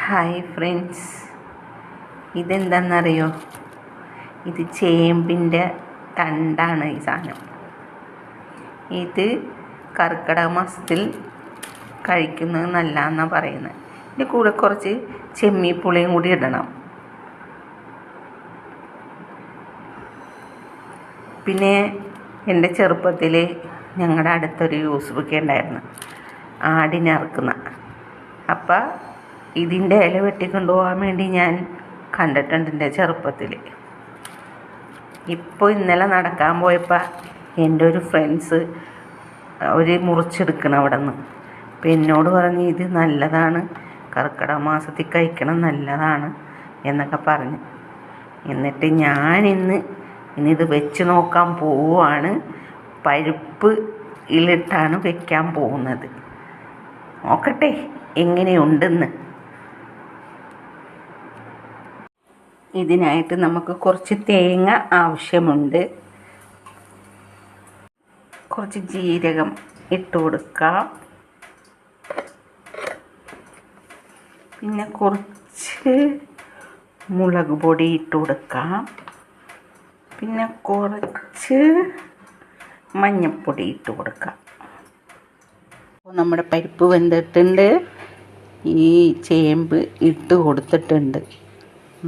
Hi friends, ഇതെന്താണെന്നറിയോ? ഇത് ചേമ്പിൻ്റെ തണ്ടാണ്. ഈ സാധനം ഇത് കർക്കിടക മാസത്തിൽ കഴിക്കുന്നത് നല്ലതെന്നാണ് പറയുന്നത്. ഇതിൻ്റെ കൂടെ കുറച്ച് ചെമ്മീപ്പുളിയും കൂടി ഇടണം. പിന്നെ എൻ്റെ ചെറുപ്പത്തിൽ ഞങ്ങളുടെ അടുത്തൊരു യൂസുഫൊക്കെ ഉണ്ടായിരുന്നു, ആടിനറുക്കുന്ന. അപ്പം ഇതിൻ്റെ ഇല വെട്ടിക്കൊണ്ടു പോകാൻ വേണ്ടി ഞാൻ കണ്ടിട്ടുണ്ട് എൻ്റെ ചെറുപ്പത്തിൽ. ഇപ്പോൾ ഇന്നലെ നടക്കാൻ പോയപ്പോൾ എൻ്റെ ഒരു ഫ്രണ്ട്സ് ഒരു മുറിച്ചെടുക്കണം അവിടെ നിന്ന്. അപ്പം എന്നോട് പറഞ്ഞ് ഇത് നല്ലതാണ്, കർക്കിടക മാസത്തിൽ കഴിക്കണം, നല്ലതാണ് എന്നൊക്കെ പറഞ്ഞു. എന്നിട്ട് ഇന്നിത് വെച്ച് നോക്കാൻ പോവുകയാണ്. പരിപ്പ് ഇലിട്ടാണ് വെക്കാൻ പോകുന്നത്. നോക്കട്ടെ എങ്ങനെയുണ്ടെന്ന്. ഇതിനായിട്ട് നമുക്ക് കുറച്ച് തേങ്ങ ആവശ്യമുണ്ട്. കുറച്ച് ജീരകം ഇട്ട് കൊടുക്കാം. പിന്നെ കുറച്ച് മുളക് പൊടി ഇട്ട് കൊടുക്കാം. പിന്നെ കുറച്ച് മഞ്ഞൾപ്പൊടി ഇട്ട് കൊടുക്കാം. അപ്പോൾ നമ്മുടെ പരിപ്പ് വെന്തിട്ടുണ്ട്. ഈ ചേമ്പ് ഇട്ട് കൊടുത്തിട്ടുണ്ട്.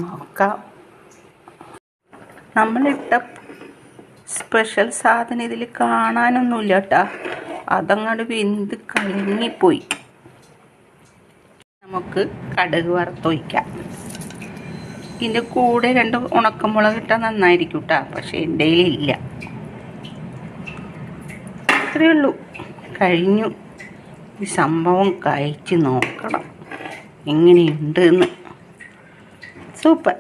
നോക്കാം. നമ്മളിട്ട സ്പെഷ്യൽ സാധനം ഇതിൽ കാണാനൊന്നുമില്ല കേട്ടോ. അതങ്ങോട്ട് വെന്ത് കലങ്ങിപ്പോയി. നമുക്ക് കടുക് വറുത്തൊഴിക്കാം. ഇതിൻ്റെ കൂടെ 2 ഉണക്കമുളക് ഇട്ടാൽ നന്നായിരിക്കും കേട്ടോ. പക്ഷേ എൻ്റെ കയ്യിലില്ല. ഇത്രയേ ഉള്ളൂ, കഴിഞ്ഞു. ഈ സംഭവം കഴിച്ച് നോക്കണം എങ്ങനെയുണ്ട് എന്ന്. സൂപ്പർ.